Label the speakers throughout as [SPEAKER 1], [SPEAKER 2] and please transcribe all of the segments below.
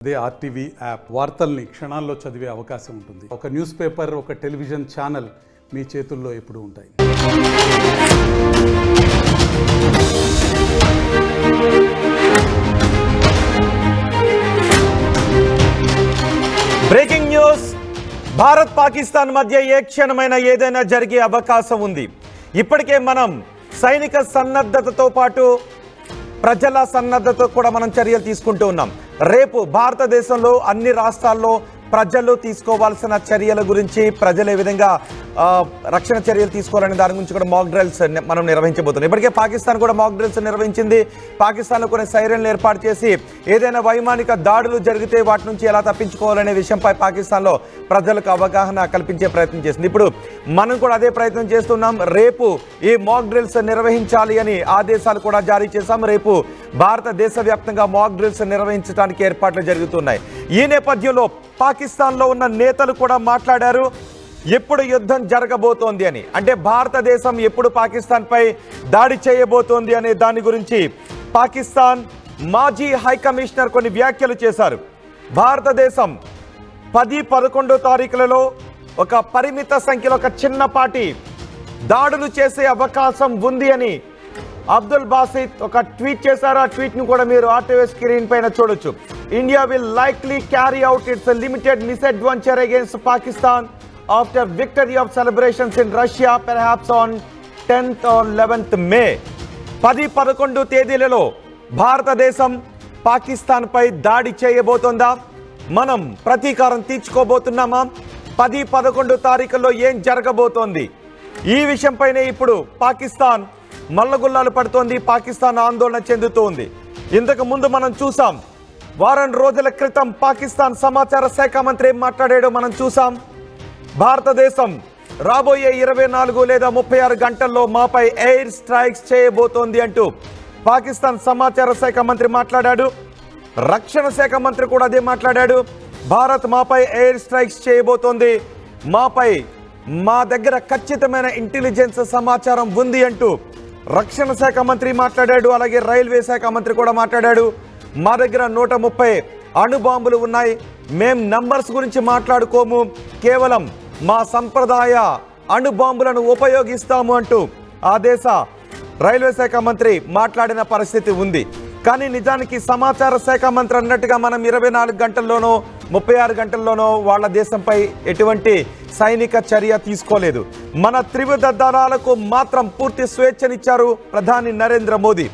[SPEAKER 1] అదే RTV app వార్తల్ని క్షణాల్లో చదివే అవకాశం ఉంటుంది. ఒక న్యూస్ పేపర్, ఒక టెలివిజన్ ఛానల్ మీ చేతుల్లో ఎప్పుడూ ఉంటాయి.
[SPEAKER 2] Breaking news. భారత్ పాకిస్తాన్ మధ్య ఏ క్షణమైనా ఏదైనా జరిగే అవకాశం ఉంది. ఇప్పటికే మనం సైనిక సన్నద్ధతతో పాటు ప్రజల సన్నద్ధతతో కూడా మనం చర్యలు తీసుకుంటూ ఉన్నాం. రేపు భారతదేశంలో అన్ని రాష్ట్రాల్లో ప్రజలు తీసుకోవాల్సిన చర్యల గురించి, ప్రజలు ఏ విధంగా రక్షణ చర్యలు తీసుకోవాలనే దాని గురించి కూడా మాక్ డ్రిల్స్ మనం నిర్వహించబోతున్నాం. ఇప్పటికే పాకిస్తాన్ కూడా మాక్ డ్రిల్స్ నిర్వహించింది. పాకిస్తాన్లో కొన్ని సైరన్లు ఏర్పాటు చేసి ఏదైనా వైమానిక దాడులు జరిగితే వాటి నుంచి ఎలా తప్పించుకోవాలనే విషయంపై పాకిస్తాన్లో ప్రజలకు అవగాహన కల్పించే ప్రయత్నం చేసింది. ఇప్పుడు మనం కూడా అదే ప్రయత్నం చేస్తున్నాం. రేపు ఈ మాక్ డ్రిల్స్ నిర్వహించాలి అని ఆదేశాలు కూడా జారీ చేశాం. రేపు భారతదేశ వ్యాప్తంగా మాక్ డ్రిల్స్ నిర్వహించడానికి ఏర్పాట్లు జరుగుతున్నాయి. ఈ నేపథ్యంలో పాకిస్తాన్లో ఉన్న నేతలు కూడా మాట్లాడారు. ఎప్పుడు యుద్ధం జరగబోతోంది అని, అంటే భారతదేశం ఎప్పుడు పాకిస్తాన్పై దాడి చేయబోతోంది అనే దాని గురించి పాకిస్తాన్ మాజీ హై కమిషనర్ కొన్ని వ్యాఖ్యలు చేశారు. భారతదేశం 10-11 తారీఖులలో ఒక పరిమిత సంఖ్యలో ఒక చిన్నపాటి దాడులు చేసే అవకాశం ఉంది అని అబ్దుల్ బాసిత్ ఒక ట్వీట్ చేశారు. ఆ ట్వీట్ను కూడా మీరు ఆర్టీవీ స్క్రీన్ పైన చూడొచ్చు. India will likely carry out it's limited misadventure against Pakistan after victory of celebrations in Russia perhaps on 10th or 11th May. 10-11 తేదీలలో భారతదేశం పాకిస్తాన్ పై దాడి చేయబోతోందా? మనం ప్రతీకారం తీర్చుకోబోతున్నామా? 10-11 తారీఖుల్లో ఏం జరగబోతోంది? ఈ విషయంపైనే ఇప్పుడు పాకిస్తాన్ మల్లగుల్లాలు పడుతోంది. పాకిస్తాన్ ఆందోళన చెందుతోంది. ఇంతకు ముందు మనం చూసాం, వారం రోజుల క్రితం పాకిస్తాన్ సమాచార శాఖ మంత్రి ఏం మాట్లాడాడో మనం చూసాం. భారతదేశం రాబోయే 24 లేదా 36 గంటల్లో మాపై ఎయిర్ స్ట్రైక్స్ చేయబోతోంది అంటూ పాకిస్తాన్ సమాచార శాఖ మంత్రి మాట్లాడాడు. రక్షణ శాఖ మంత్రి కూడా అదే మాట్లాడాడు. భారత్ మాపై ఎయిర్ స్ట్రైక్స్ చేయబోతోంది, మా దగ్గర ఖచ్చితమైన ఇంటెలిజెన్స్ సమాచారం ఉంది అంటూ రక్షణ శాఖ మంత్రి మాట్లాడాడు. అలాగే రైల్వే శాఖ మంత్రి కూడా మాట్లాడాడు. మా దగ్గర 130 అణుబాంబులు ఉన్నాయి, మేం నంబర్స్ గురించి మాట్లాడుకోము, కేవలం మా సంప్రదాయ అణుబాంబులను ఉపయోగిస్తాము అంటూ ఆ దేశ రైల్వే శాఖ మంత్రి మాట్లాడిన పరిస్థితి ఉంది. కానీ నిజానికి సమాచార శాఖ మంత్రి అన్నట్టుగా మనం 24 గంటల్లోనో 36 గంటల్లోనో వాళ్ళ దేశంపై ఎటువంటి సైనిక చర్య తీసుకోలేదు. మన త్రివిధ దళాలకు మాత్రం పూర్తి స్వేచ్ఛనిచ్చారు ప్రధాని నరేంద్ర మోదీ.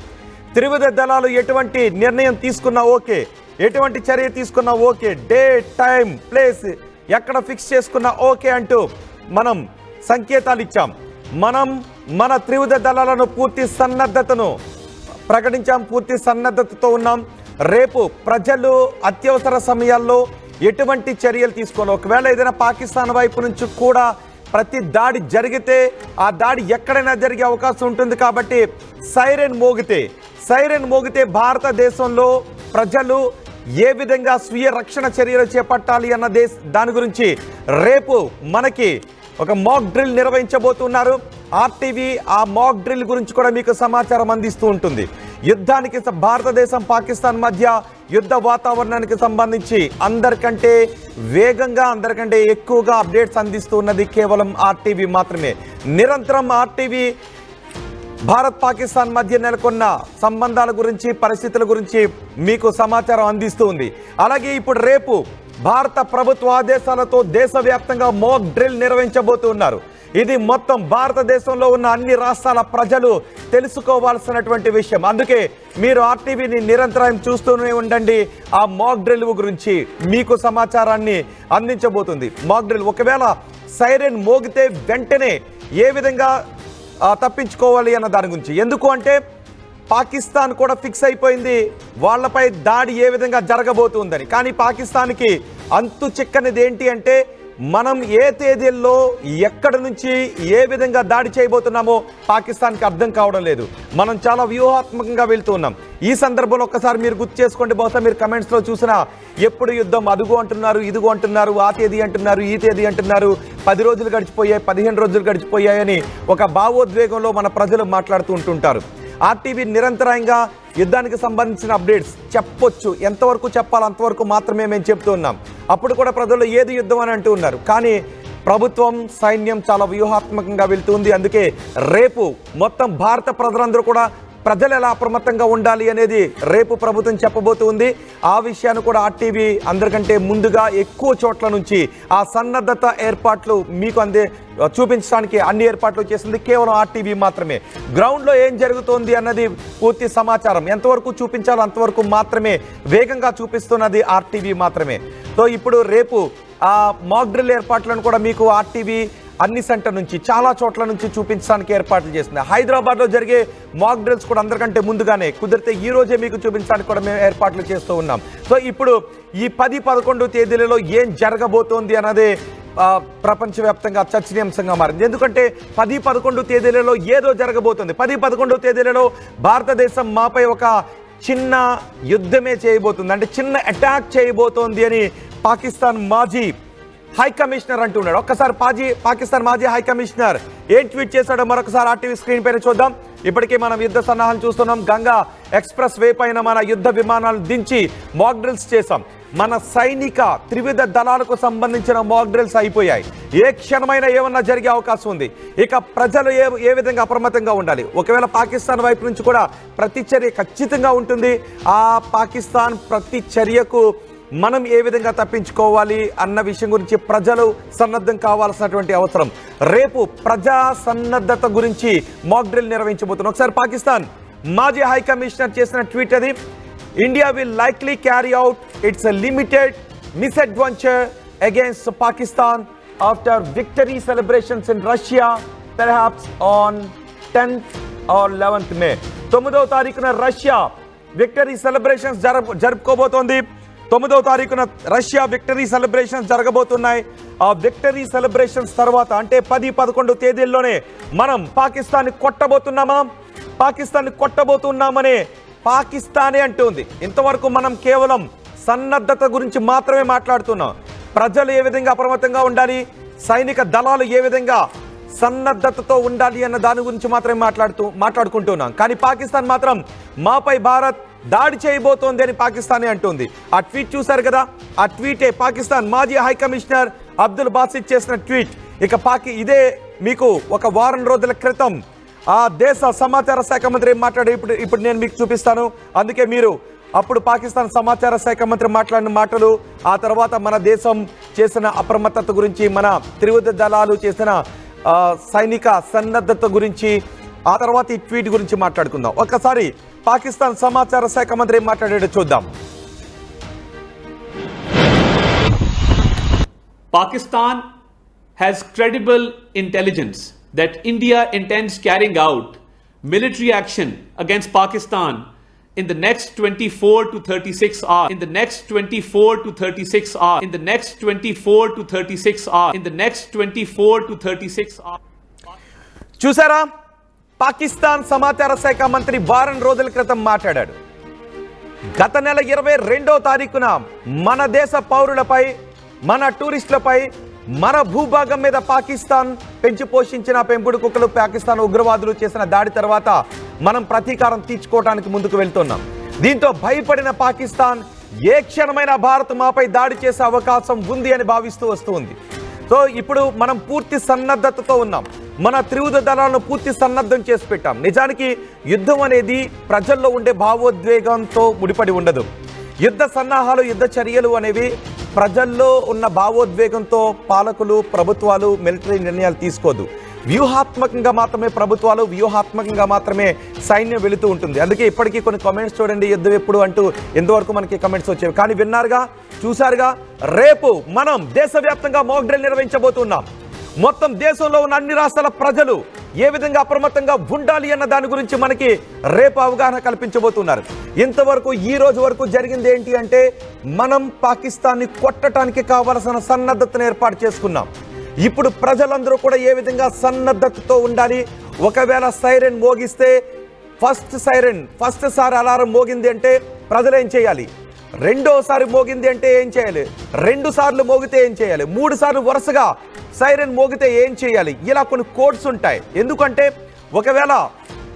[SPEAKER 2] త్రివిధ దళాలు ఎటువంటి నిర్ణయం తీసుకున్నా ఓకే, ఎటువంటి చర్య తీసుకున్నా ఓకే, డే, టైం, ప్లేస్ ఎక్కడ ఫిక్స్ చేసుకున్నా ఓకే అంటూ మనం సంకేతాలు ఇచ్చాం. మనం మన త్రివిధ దళాలను పూర్తి సన్నద్ధతను ప్రకటించాం, పూర్తి సన్నద్ధతతో ఉన్నాం. రేపు ప్రజలు అత్యవసర సమయాల్లో ఎటువంటి చర్యలు తీసుకోవాలి, ఒకవేళ ఏదైనా పాకిస్తాన్ వైపు నుంచి కూడా ప్రతి దాడి జరిగితే ఆ దాడి ఎక్కడైనా జరిగే అవకాశం ఉంటుంది. కాబట్టి సైరన్ మోగితే భారతదేశంలో ప్రజలు ఏ విధంగా స్వీయ రక్షణ చర్యలు చేపట్టాలి అన్న దాని గురించి రేపు మనకి ఒక మాక్ డ్రిల్ నిర్వహించబోతున్నారు. ఆర్టీవీ ఆ మాక్ డ్రిల్ గురించి కూడా మీకు సమాచారం అందిస్తూ ఉంటుంది. యుద్ధానికి భారతదేశం పాకిస్తాన్ మధ్య యుద్ధ వాతావరణానికి సంబంధించి అందరికంటే వేగంగా, అందరికంటే ఎక్కువగా అప్డేట్స్ అందిస్తున్నది కేవలం ఆర్టీవీ మాత్రమే. నిరంతరం ఆర్టీవీ భారత్ పాకిస్తాన్ మధ్య నెలకొన్న సంబంధాల గురించి, పరిస్థితుల గురించి మీకు సమాచారం అందిస్తూ ఉంది. అలాగే ఇప్పుడు రేపు భారత ప్రభుత్వ ఆదేశాలతో దేశవ్యాప్తంగా మాక్ డ్రిల్ నిర్వహించబోతున్నారు. ఇది మొత్తం భారతదేశంలో ఉన్న అన్ని రాష్ట్రాల ప్రజలు తెలుసుకోవాల్సినటువంటి విషయం. అందుకే మీరు ఆర్టీవీని నిరంతరం చూస్తూనే ఉండండి. ఆ మాక్ డ్రిల్ గురించి మీకు సమాచారాన్ని అందించబోతుంది. మాక్ డ్రిల్ ఒకవేళ సైరన్ మోగితే వెంటనే ఏ విధంగా తప్పించుకోవాలి అన్న దాని గురించి. ఎందుకు అంటే పాకిస్తాన్ కూడా ఫిక్స్ అయిపోయింది వాళ్ళపై దాడి ఏ విధంగా జరగబోతుందని. కానీ పాకిస్తాన్కి అంతు చిక్కనిది ఏంటి అంటే మనం ఏ తేదీల్లో ఎక్కడి నుంచి ఏ విధంగా దాడి చేయబోతున్నామో పాకిస్తాన్కి అర్థం కావడం లేదు. మనం చాలా వ్యూహాత్మకంగా వెళ్తూ ఉన్నాం. ఈ సందర్భంలో ఒక్కసారి మీరు గుర్తు చేసుకోండి. బహుశా మీరు కమెంట్స్లో చూసినా ఎప్పుడు యుద్ధం అదుగు అంటున్నారు, ఇదుగు అంటున్నారు, ఆ తేదీ అంటున్నారు, ఈ తేదీ అంటున్నారు, 10 రోజులు గడిచిపోయాయి, 15 రోజులు గడిచిపోయాయని ఒక భావోద్వేగంలో మన ప్రజలు మాట్లాడుతూ ఉంటుంటారు. ఆర్టీవీ నిరంతరాయంగా యుద్ధానికి సంబంధించిన అప్డేట్స్ చెప్పొచ్చు, ఎంతవరకు చెప్పాలో అంతవరకు మాత్రమే మేము చెప్తూ ఉన్నాం. అప్పుడు కూడా ప్రజలు ఏది యుద్ధం అని అంటూ ఉన్నారు. కానీ ప్రభుత్వం సైన్యం చాలా వ్యూహాత్మకంగా వెళ్తుంది. అందుకే రేపు మొత్తం భారత ప్రజలందరూ కూడా ప్రజలు ఎలా అప్రమత్తంగా ఉండాలి అనేది రేపు ప్రభుత్వం చెప్పబోతుంది. ఆ విషయాన్ని కూడా ఆర్టీవీ అందరికంటే ముందుగా ఎక్కువ చోట్ల నుంచి ఆ సన్నద్ధత ఏర్పాట్లు మీకు చూపించడానికి అన్ని ఏర్పాట్లు చేసింది కేవలం ఆర్టీవీ మాత్రమే. గ్రౌండ్లో ఏం జరుగుతోంది అన్నది పూర్తి సమాచారం ఎంతవరకు చూపించాలో అంతవరకు మాత్రమే వేగంగా చూపిస్తున్నది ఆర్టీవీ మాత్రమే. సో ఇప్పుడు రేపు ఆ మాక్ డ్రిల్ ఏర్పాట్లను కూడా మీకు ఆర్టీవీ అన్ని సెంటర్ నుంచి చాలా చోట్ల నుంచి చూపించడానికి ఏర్పాట్లు చేస్తుంది. హైదరాబాద్లో జరిగే మాక్ డ్రిల్స్ కూడా అందరికంటే ముందుగానే కుదిరితే ఈ రోజే మీకు చూపించడానికి కూడా మేము ఏర్పాట్లు చేస్తూ ఉన్నాం. సో ఇప్పుడు ఈ 10-11 తేదీలలో ఏం జరగబోతోంది అన్నదే ప్రపంచవ్యాప్తంగా చర్చనీయాంశంగా మారింది. ఎందుకంటే 10-11 తేదీలలో ఏదో జరగబోతుంది. 10-11 తేదీలలో భారతదేశం మాపై ఒక చిన్న యుద్ధమే చేయబోతుంది, అంటే చిన్న అటాక్ చేయబోతోంది అని పాకిస్తాన్ మాజీ హై కమిషనర్ అంటున్నాడు. ఒక్కసారి పాకిస్తాన్ మాజీ హై కమిషనర్ ఏం ట్వీట్ చేశాడో మరొకసారి ఆర్టీవీ స్క్రీన్ పైన చూద్దాం. ఇప్పటికే మనం యుద్ధ సన్నాహాలు చూస్తున్నాం. గంగా ఎక్స్ప్రెస్ వే పైన మన యుద్ధ విమానాలు దించి మాక్ డ్రిల్స్ చేశాం. మన సైనిక త్రివిధ దళాలకు సంబంధించిన మాక్ డ్రిల్స్ అయిపోయాయి. ఏ క్షణమైనా ఏమన్నా జరిగే అవకాశం ఉంది. ఇక ప్రజలు ఏ విధంగా అప్రమత్తంగా ఉండాలి. ఒకవేళ పాకిస్తాన్ వైపు నుంచి కూడా ప్రతిచర్య ఖచ్చితంగా ఉంటుంది. ఆ పాకిస్తాన్ ప్రతిచర్యకు మనం ఏ విధంగా తప్పించుకోవాలి అన్న విషయం గురించి ప్రజలు సన్నద్ధం కావాల్సినటువంటి అవసరం. రేపు ప్రజా సన్నద్ధత గురించి మాక్ డ్రిల్ నిర్వహించబోతున్నాం. ఒకసారి పాకిస్తాన్ మాజీ హై కమిషనర్ చేసిన ట్వీట్ అది. India will likely carry out it's limited misadventure against Pakistan after victory celebrations in Russia perhaps on 10th or 11th May. 9వ తారీఖున రష్యా విక్టరీ సెలబ్రేషన్స్ జరుపుకోబోతోంది. 9వ తారీఖున రష్యా విక్టరీ సెలబ్రేషన్స్ జరగబోతున్నాయి. ఆ victory celebrations తర్వాత అంటే 10-11 తేదీల్లోనే మనం పాకిస్తాన్ని కొట్టబోతున్నామనే పాకిస్తానే అంటుంది. ఇంతవరకు మనం కేవలం సన్నద్ధత గురించి మాత్రమే మాట్లాడుతున్నాం. ప్రజలు ఏ విధంగా అప్రమత్తంగా ఉండాలి, సైనిక దళాలు ఏ విధంగా సన్నద్ధతతో ఉండాలి అన్న దాని గురించి మాత్రమే మాట్లాడుకుంటున్నాం. కానీ పాకిస్తాన్ మాత్రం మాపై భారత్ దాడి చేయబోతోంది అని పాకిస్తానే అంటుంది. ఆ ట్వీట్ చూశారు కదా, ఆ ట్వీటే పాకిస్తాన్ మాజీ హై కమిషనర్ అబ్దుల్ బాసిత్ చేసిన ట్వీట్. ఇక ఇదే మీకు ఒక వారం రోజుల క్రితం ఆ దేశ సమాచార శాఖ మంత్రి ఏం మాట్లాడే ఇప్పుడు నేను మీకు చూపిస్తాను. అందుకే మీరు అప్పుడు పాకిస్తాన్ సమాచార శాఖ మంత్రి మాట్లాడిన మాటలు, ఆ తర్వాత మన దేశం చేసిన అప్రమత్తత గురించి, మన త్రివిధ దళాలు చేసిన సైనిక సన్నద్ధత గురించి, ఆ తర్వాత ఈ ట్వీట్ గురించి మాట్లాడుకుందాం. ఒక్కసారి పాకిస్తాన్ సమాచార శాఖ మంత్రి ఏం మాట్లాడాడో చూద్దాం.
[SPEAKER 3] Pakistan has credible intelligence that India intends carrying out military action against Pakistan in the next 24 to 36 hours. In the next 24 to 36 hours. In the next 24 to 36 hours. In the next 24 to 36 hours.
[SPEAKER 2] చూసారా, పాకిస్తాన్ సమాచార శాఖ మంత్రి వారం రోజుల క్రితం మాట్లాడాడు. గత నెల 22వ తారీఖున మన దేశ పౌరులపై, మన టూరిస్టులపై, మన భూభాగం మీద పాకిస్తాన్ పెంచి పోషించిన పెంపుడు కుక్కలు పాకిస్తాన్ ఉగ్రవాదులు చేసిన దాడి తర్వాత మనం ప్రతీకారం తీర్చుకోవడానికి ముందుకు వెళ్తున్నాం. దీంతో భయపడిన పాకిస్తాన్ ఏ క్షణమైనా భారత్ మాపై దాడి చేసే అవకాశం ఉంది అని భావిస్తూ వస్తుంది. సో ఇప్పుడు మనం పూర్తి సన్నద్ధతతో ఉన్నాం. మన త్రివిధ దళాలను పూర్తి సన్నద్ధం చేసి పెట్టాం. నిజానికి యుద్ధం అనేది ప్రజల్లో ఉండే భావోద్వేగంతో ముడిపడి ఉండదు. యుద్ధ సన్నాహాలు, యుద్ధ చర్యలు అనేవి ప్రజల్లో ఉన్న భావోద్వేగంతో పాలకులు, ప్రభుత్వాలు మిలిటరీ నిర్ణయాలు తీసుకోదు. వ్యూహాత్మకంగా మాత్రమే ప్రభుత్వాలు, వ్యూహాత్మకంగా మాత్రమే సైన్యం వెళుతూ ఉంటుంది. అందుకే ఇప్పటికీ కొన్ని కామెంట్స్ చూడండి, యుద్ధం ఎప్పుడు అంటూ ఎంతవరకు మనకి కామెంట్స్ వచ్చేవి. కానీ విన్నారుగా, చూశారుగా, రేపు మనం దేశవ్యాప్తంగా మాక్ డ్రిల్ నిర్వహించబోతున్నాం. మొత్తం దేశంలో ఉన్న అన్ని రాష్ట్రాల ప్రజలు ఏ విధంగా అప్రమత్తంగా ఉండాలి అన్న దాని గురించి మనకి రేపు అవగాహన కల్పించబోతున్నారు. ఇంతవరకు ఈ రోజు వరకు జరిగింది ఏంటి అంటే, మనం పాకిస్తాన్ని కొట్టడానికి కావలసిన సన్నద్ధతను ఏర్పాటు చేసుకున్నాం. ఇప్పుడు ప్రజలందరూ కూడా ఏ విధంగా సన్నద్ధతతో ఉండాలి. ఒకవేళ సైరన్ మోగిస్తే ఫస్ట్ సారి అలారం మోగింది అంటే ప్రజలు ఏం చేయాలి, రెండోసారి మోగింది అంటే ఏం చేయాలి, 2 సార్లు మోగితే ఏం చేయాలి, 3 సార్లు వరుసగా సైరన్ మోగితే ఏం చేయాలి, ఇలా కొన్ని కోడ్స్ ఉంటాయి. ఎందుకంటే ఒకవేళ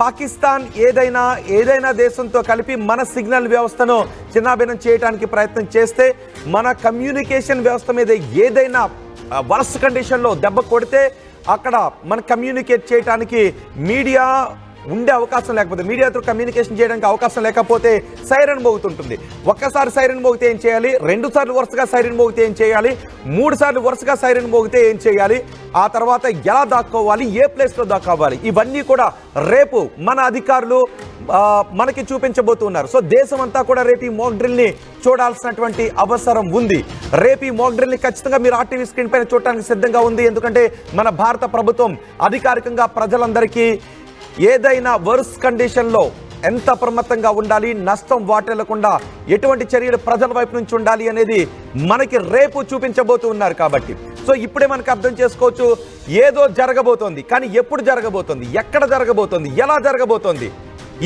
[SPEAKER 2] పాకిస్తాన్ ఏదైనా దేశంతో కలిపి మన సిగ్నల్ వ్యవస్థను చిన్నాభిన్నం చేయడానికి ప్రయత్నం చేస్తే, మన కమ్యూనికేషన్ వ్యవస్థ మీద ఏదైనా వరస్ట్ కండిషన్లో దెబ్బ కొడితే అక్కడ మనం కమ్యూనికేట్ చేయడానికి మీడియా ఉండే అవకాశం లేకపోతే, మీడియాతో కమ్యూనికేషన్ చేయడానికి అవకాశం లేకపోతే సైరన్ మోగుతుంటుంది. ఒక్కసారి సైరన్ మోగితే ఏం చేయాలి, 2 సార్లు వరుసగా సైరన్ మోగితే ఏం చేయాలి, 3 సార్లు వరుసగా సైరన్ మోగితే ఏం చేయాలి, ఆ తర్వాత ఎలా దాక్కోవాలి, ఏ ప్లేస్లో దాక్కోవాలి, ఇవన్నీ కూడా రేపు మన అధికారులు మనకి చూపించబోతున్నారు. సో దేశం అంతా కూడా రేపు ఈ మాక్ డ్రిల్ని చూడాల్సినటువంటి అవసరం ఉంది. రేపు ఈ మాక్ డ్రిల్ని ఖచ్చితంగా మీరు ఆర్టీవీ స్క్రీన్ పైన చూడటానికి సిద్ధంగా ఉంది. ఎందుకంటే మన భారత ప్రభుత్వం అధికారికంగా ప్రజలందరికీ ఏదైనా వర్స్ కండిషన్లో ఎంత అప్రమత్తంగా ఉండాలి, నష్టం వాటిల్లకుండా ఎటువంటి చర్యలు ప్రజల వైపు నుంచి ఉండాలి అనేది మనకి రేపు చూపించబోతున్నారు. కాబట్టి సో ఇప్పుడే మనకు అర్థం చేసుకోవచ్చు, ఏదో జరగబోతోంది, కానీ ఎప్పుడు జరగబోతోంది, ఎక్కడ జరగబోతోంది, ఎలా జరగబోతోంది,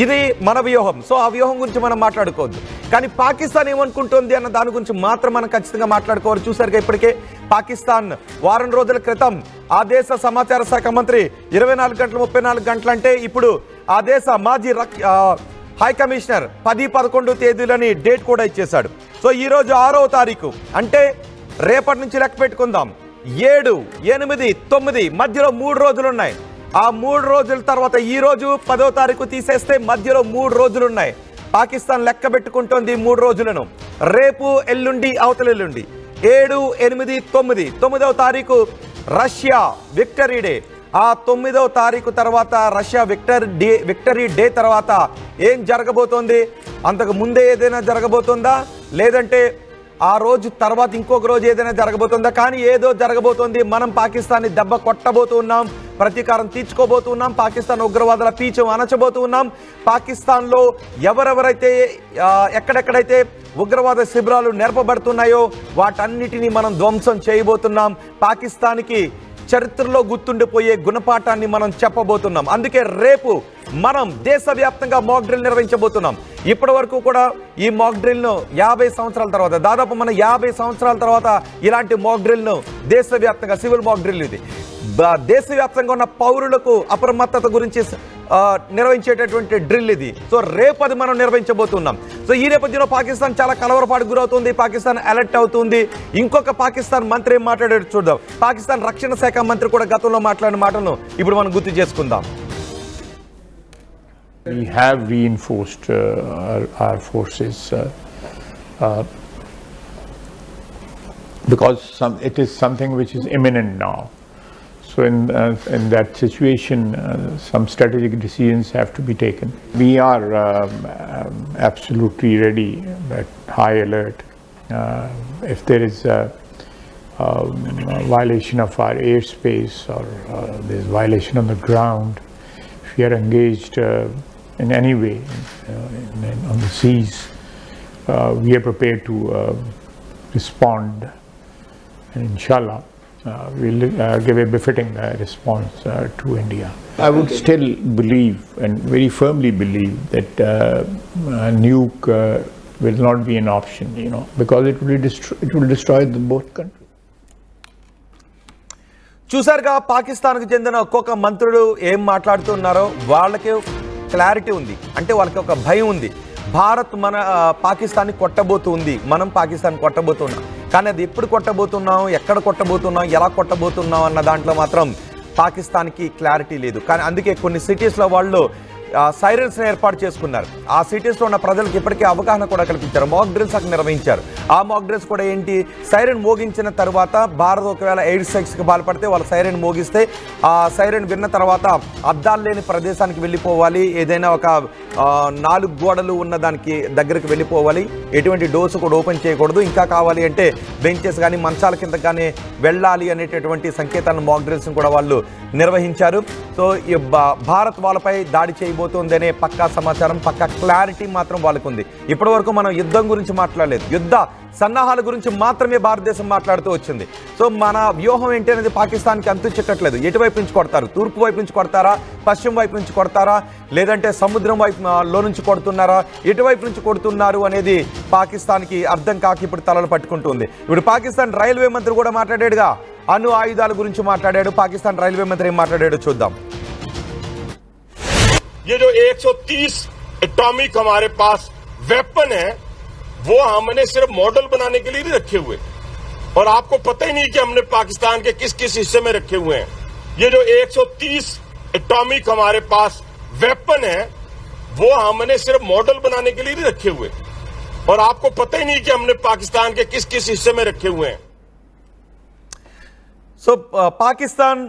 [SPEAKER 2] ఇది మన వ్యూహం. సో ఆ వ్యూహం గురించి మనం మాట్లాడుకోవద్దు, కానీ పాకిస్తాన్ ఏమనుకుంటుంది అన్న దాని గురించి మాత్రం మనం ఖచ్చితంగా మాట్లాడుకోవాలి. చూసారుగా ఇప్పటికే పాకిస్తాన్ వారం రోజుల క్రితం ఆ దేశ సమాచార శాఖ మంత్రి 24 గంటలు 34 గంటలు అంటే ఇప్పుడు ఆ దేశ మాజీ హై కమిషనర్ 10-11 తేదీలని డేట్ కూడా ఇచ్చేశాడు. సో ఈరోజు 6వ తారీఖు అంటే రేపటి నుంచి లెక్క పెట్టుకుందాం. 7, 8, 9 మధ్యలో 3 రోజులు ఉన్నాయి. ఆ 3 రోజుల తర్వాత ఈ రోజు 10వ తారీఖు తీసేస్తే మధ్యలో 3 రోజులు ఉన్నాయి. పాకిస్తాన్ లెక్క పెట్టుకుంటోంది 3 రోజులను. రేపు, ఎల్లుండి, అవతల ఎల్లుండి 7, 8, 9, 9వ తారీఖు రష్యా విక్టరీ డే. ఆ 9వ తారీఖు తర్వాత రష్యా విక్టరీ డే తర్వాత ఏం జరగబోతోంది? అంతకు ముందే ఏదైనా జరగబోతుందా, లేదంటే ఆ రోజు తర్వాత ఇంకొక రోజు ఏదైనా జరగబోతుందా? కానీ ఏదో జరగబోతోంది. మనం పాకిస్తాన్ని దెబ్బ కొట్టబోతున్నాం, ప్రతీకారం తీర్చుకోబోతున్నాం, పాకిస్తాన్ ఉగ్రవాదుల పీచు అనచబోతున్నాం. పాకిస్తాన్లో ఎవరెవరైతే ఎక్కడెక్కడైతే ఉగ్రవాద శిబిరాలు నెరపబడుతున్నాయో వాటన్నిటినీ మనం ధ్వంసం చేయబోతున్నాం. పాకిస్తాన్కి చరిత్రలో గుర్తుండిపోయే గుణపాఠాన్ని మనం చెప్పబోతున్నాం. అందుకే రేపు మనం దేశవ్యాప్తంగా మాక్ డ్రిల్ నిర్వహించబోతున్నాం. ఇప్పటి వరకు కూడా ఈ మాక్ డ్రిల్ను 50 సంవత్సరాల తర్వాత, దాదాపు మన 50 సంవత్సరాల తర్వాత ఇలాంటి మాక్ డ్రిల్ను దేశవ్యాప్తంగా, సివిల్ మాక్ డ్రిల్ ఇది దేశవ్యాప్తంగా ఉన్న పౌరులకు అప్రమత్తత గురించి నిర్వహించేటటువంటి డ్రిల్ ఇది. సో రేపు అది మనం నిర్వహించబోతున్నాం. సో ఈ నేపథ్యంలో పాకిస్తాన్ చాలా కలవరపాటు గురవుతుంది, పాకిస్తాన్ అలర్ట్ అవుతుంది. ఇంకొక పాకిస్తాన్ మంత్రి ఏం మాట్లాడాడు చూద్దాం. పాకిస్తాన్ రక్షణ శాఖ మంత్రి కూడా గతంలో మాట్లాడిన మాటలను ఇప్పుడు మనం గుర్తు చేసుకుందాం.
[SPEAKER 4] We have reinforced our forces because it is something which is imminent now. So in that situation, some strategic decisions have to be taken. We are absolutely ready, at high alert. If there is a violation of our airspace or there is violation on the ground, if we are engaged in any way on the seas, we are prepared to respond, and inshallah we'll give a befitting response to India. I would still believe and very firmly believe that a nuke will not be an option, because it will destroy both countries.
[SPEAKER 2] చూసారుగా పాకిస్తాన్కు చెందిన ఒక్కొక్క మంత్రులు ఏం మాట్లాడుతున్నారో వాళ్ళకి clarity ఉంది. అంటే వాళ్ళకి ఒక భయం ఉంది. భారత్ మన పాకిస్తాన్ని కొట్టబోతుంది, మనం పాకిస్తాన్ కొట్టబోతున్నాం. కానీ అది ఎప్పుడు కొట్టబోతున్నాం, ఎక్కడ కొట్టబోతున్నాం, ఎలా కొట్టబోతున్నాం అన్న దాంట్లో మాత్రం పాకిస్తాన్కి క్లారిటీ లేదు. కానీ అందుకే కొన్ని సిటీస్లో వాళ్ళు సైరన్స్ని ఏర్పాటు చేసుకున్నారు. ఆ సిటీస్లో ఉన్న ప్రజలకు ఇప్పటికే అవగాహన కూడా కల్పించారు. మాక్ డ్రిల్స్ అక్కడ నిర్వహించారు. ఆ మాక్ డ్రిల్స్ కూడా ఏంటి, సైరన్ మోగించిన తర్వాత భారత్ ఒకవేళ ఎయిర్ స్ట్రైక్స్కి పాల్పడితే వాళ్ళు సైరన్ మోగిస్తే ఆ సైరన్ విన్న తర్వాత అద్దాలు లేని ప్రదేశానికి వెళ్ళిపోవాలి, ఏదైనా ఒక 4 గోడలు ఉన్న దానికి దగ్గరికి వెళ్ళిపోవాలి, ఎటువంటి డోర్స్ కూడా ఓపెన్ చేయకూడదు, ఇంకా కావాలి అంటే బెంచెస్ కానీ మంచాల కింద కానీ వెళ్ళాలి అనేటటువంటి సంకేతాలను మాక్ డ్రిల్స్ని కూడా వాళ్ళు నిర్వహించారు. సో భారత్ వాళ్ళపై దాడి చేయబోతోంది అనే పక్కా సమాచారం, పక్కా క్లారిటీ మాత్రం వాళ్ళకు ఉంది. ఇప్పటి వరకు మనం యుద్ధం గురించి మాట్లాడలేదు, యుద్ధ సన్నాహాల గురించి మాత్రమే భారతదేశం మాట్లాడుతూ వచ్చింది. సో మన వ్యూహం ఏంటి అనేది పాకిస్తాన్కి అంతు చిక్కట్లేదు. ఎటువైపు నుంచి కొడతారు, తూర్పు వైపు నుంచి కొడతారా, పశ్చిమ వైపు నుంచి కొడతారా, లేదంటే సముద్రం వైపులో నుంచి కొడుతున్నారా, ఎటువైపు నుంచి కొడుతున్నారు అనేది పాకిస్తాన్కి అర్థం కాక ఇప్పుడు తలలు పట్టుకుంటుంది. ఇప్పుడు పాకిస్తాన్ రైల్వే మంత్రి కూడా మాట్లాడాడుగా, అణు ఆయుధాల గురించి మాట్లాడాడు. పాకిస్తాన్ రైల్వే మంత్రి ఏం మాట్లాడాడో చూద్దాం.
[SPEAKER 5] ये जो 130 एटॉमिक हमारे पास वेपन है वो हमने सिर्फ मॉडल बनाने के लिए नहीं रखे हुए, और आपको पता ही नहीं कि हमने पाकिस्तान के किस किस हिस्से में रखे हुए हैं। ये जो 130 एटॉमिक हमारे पास वेपन है वो हमने सिर्फ मॉडल बनाने के लिए नहीं रखे हुए, और आपको पता ही नहीं कि हमने पाकिस्तान के किस किस हिस्से में रखे हुए हैं।
[SPEAKER 2] సో పాకిస్తాన్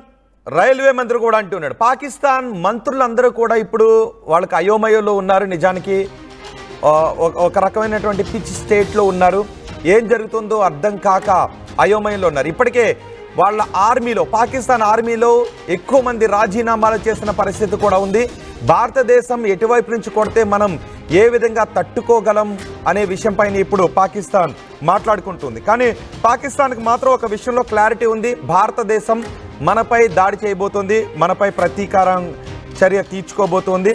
[SPEAKER 2] రైల్వే మంత్రి కూడా అంటున్నాడు, పాకిస్తాన్ మంత్రులందరూ కూడా ఇప్పుడు వాళ్ళకి అయోమయంలో ఉన్నారు. నిజానికి ఒక రకమైనటువంటి పిచ్ స్టేట్లో ఉన్నారు. ఏం జరుగుతుందో అర్థం కాక అయోమయంలో ఉన్నారు. ఇప్పటికే వాళ్ళ ఆర్మీలో, పాకిస్తాన్ ఆర్మీలో ఎక్కువ మంది రాజీనామాలు చేసిన పరిస్థితి కూడా ఉంది. భారతదేశం ఎటువైపు నుంచి కొడితే మనం ఏ విధంగా తట్టుకోగలం అనే విషయంపైన ఇప్పుడు పాకిస్తాన్ మాట్లాడుకుంటుంది. కానీ పాకిస్తాన్కి మాత్రం ఒక విషయంలో క్లారిటీ ఉంది, భారతదేశం మనపై దాడి చేయబోతోంది, మనపై ప్రతీకారం చర్య తీర్చుకోబోతోంది,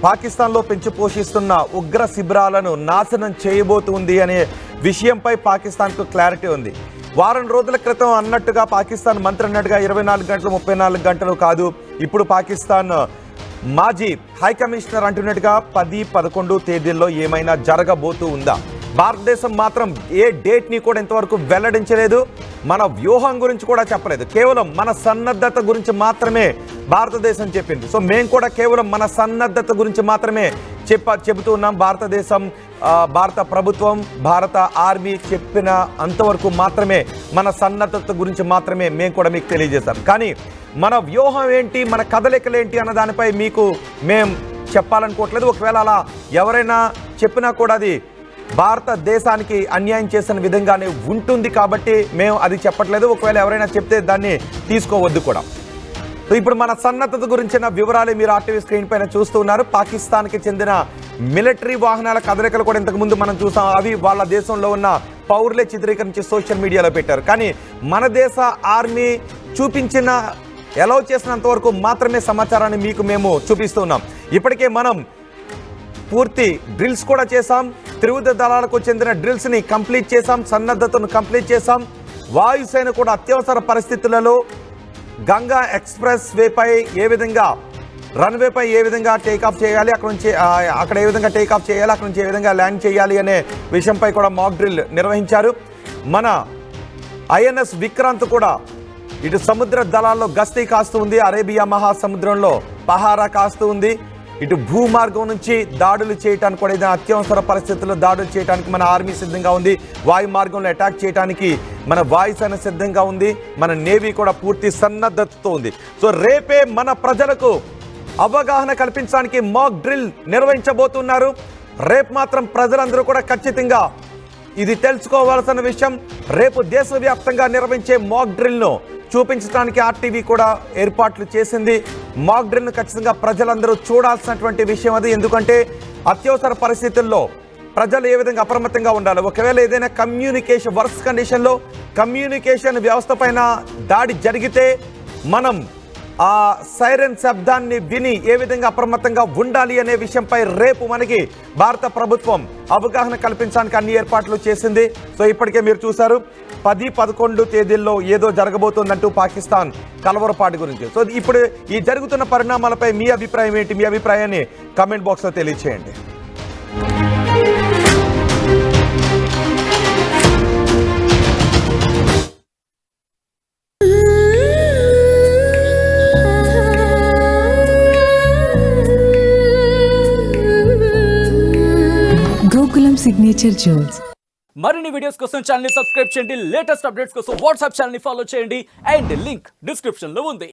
[SPEAKER 2] పాకిస్తాన్లో పెంచి పోషిస్తున్న ఉగ్ర శిబిరాలను నాశనం చేయబోతుంది అనే విషయంపై పాకిస్తాన్కు క్లారిటీ ఉంది. వారం రోజుల క్రితం అన్నట్టుగా పాకిస్తాన్ మంత్రి అన్నట్టుగా 24 గంటలు 34 గంటలు కాదు, ఇప్పుడు పాకిస్తాన్ మాజీ హై కమిషనర్ అంటున్నట్టుగా 10-11 తేదీల్లో ఏమైనా జరగబోతూ ఉందా? భారతదేశం మాత్రం ఏ డేట్ని కూడా ఇంతవరకు వెల్లడించలేదు, మన వ్యూహం గురించి కూడా చెప్పలేదు, కేవలం మన సన్నద్ధత గురించి మాత్రమే భారతదేశం చెప్పింది. సో మేము కూడా కేవలం మన సన్నద్ధత గురించి మాత్రమే చెబుతూ ఉన్నాం. భారతదేశం, భారత ప్రభుత్వం, భారత ఆర్మీ చెప్పిన అంతవరకు మాత్రమే, మన సన్నద్ధత గురించి మాత్రమే మేము కూడా మీకు తెలియజేస్తాం. కానీ మన వ్యూహం ఏంటి, మన కదలికలు ఏంటి అన్న దానిపై మీకు మేము చెప్పాలనుకోవట్లేదు. ఒకవేళ అలా ఎవరైనా చెప్పినా కూడా అది భారతదేశానికి అన్యాయం చేసిన విధంగానే ఉంటుంది కాబట్టి మేము అది చెప్పట్లేదు. ఒకవేళ ఎవరైనా చెప్తే దాన్ని తీసుకోవద్దు కూడా. సో ఇప్పుడు మన సన్నద్ధత గురించిన వివరాలు మీరు ఆర్టీవీ స్క్రీన్ పైన చూస్తూ ఉన్నారు. పాకిస్తాన్కి చెందిన మిలిటరీ వాహనాల కదలికలు కూడా ఇంతకుముందు మనం చూసాం. అవి వాళ్ళ దేశంలో ఉన్న పౌరులే చిత్రీకరించి సోషల్ మీడియాలో పెట్టారు. కానీ మన దేశ ఆర్మీ చూపించిన అలౌ చేసినంత వరకు మాత్రమే సమాచారాన్ని మీకు మేము చూపిస్తున్నాం. ఇప్పటికే మనం పూర్తి డ్రిల్స్ కూడా చేశాం, త్రివిధ దళాలకు చెందిన డ్రిల్స్ని కంప్లీట్ చేశాం, సన్నద్ధతను కంప్లీట్ చేశాం. వాయుసేన కూడా అత్యవసర పరిస్థితులలో గంగా ఎక్స్ప్రెస్ వేపై ఏ విధంగా, రన్వేపై ఏ విధంగా టేకాఫ్ చేయాలి, అక్కడ ఏ విధంగా టేకాఫ్ చేయాలి, అక్కడ నుంచి ఏ విధంగా ల్యాండ్ చేయాలి అనే విషయంపై కూడా మాక్ డ్రిల్ నిర్వహించారు. మన ఐఎన్ఎస్ విక్రాంత్ కూడా ఇటు సముద్ర దళాల్లో గస్తీ కాస్తూ ఉంది, అరేబియా మహాసముద్రంలో పహారా కాస్తూ ఉంది. ఇటు భూమార్గం నుంచి దాడులు చేయడానికి కూడా ఏదైనా అత్యవసర పరిస్థితుల్లో దాడులు చేయడానికి మన ఆర్మీ సిద్ధంగా ఉంది, వాయు మార్గంలో అటాక్ చేయడానికి మన వాయుసేన సిద్ధంగా ఉంది, మన నేవీ కూడా పూర్తి సన్నద్ధతతో ఉంది. సో రేపే మన ప్రజలకు అవగాహన కల్పించడానికి మాక్ డ్రిల్ నిర్వహించబోతున్నారు. రేపు మాత్రం ప్రజలందరూ కూడా ఖచ్చితంగా ఇది తెలుసుకోవాల్సిన విషయం. రేపు దేశవ్యాప్తంగా నిర్వహించే మాక్ డ్రిల్ను చూపించడానికి ఆర్టీవీ కూడా ఏర్పాట్లు చేసింది. మాక్ డ్రిల్ను ఖచ్చితంగా ప్రజలందరూ చూడాల్సినటువంటి విషయం అది. ఎందుకంటే అత్యవసర పరిస్థితుల్లో ప్రజలు ఏ విధంగా అప్రమత్తంగా ఉండాలి, ఒకవేళ ఏదైనా కమ్యూనికేషన్ వర్క్స్ కండిషన్లో కమ్యూనికేషన్ వ్యవస్థ పైన దాడి జరిగితే మనం ఆ సైరన్ శబ్దాన్ని విని ఏ విధంగా అప్రమత్తంగా ఉండాలి అనే విషయంపై రేపు మనకి భారత ప్రభుత్వం అవగాహన కల్పించడానికి అన్ని ఏర్పాట్లు చేసింది. సో ఇప్పటికే మీరు చూశారు 10-11 తేదీల్లో ఏదో జరగబోతోందంటూ పాకిస్తాన్ కలవరపాటు గురించి. సో ఇప్పుడు ఈ జరుగుతున్న పరిణామాలపై మీ అభిప్రాయం ఏంటి? మీ అభిప్రాయాన్ని కామెంట్ బాక్స్లో తెలియచేయండి.
[SPEAKER 6] Gokulam signature juice.
[SPEAKER 7] మరిన్ని వీడియోస్ కోసం ఛానల్ ని సబ్స్క్రైబ్ చేయండి, లేటెస్ట్ అప్డేట్స్ కోసం వాట్సాప్ ఛానల్ ని ఫాలో చేయండి, అండ్ లింక్ డిస్క్రిప్షన్ లో ఉంది.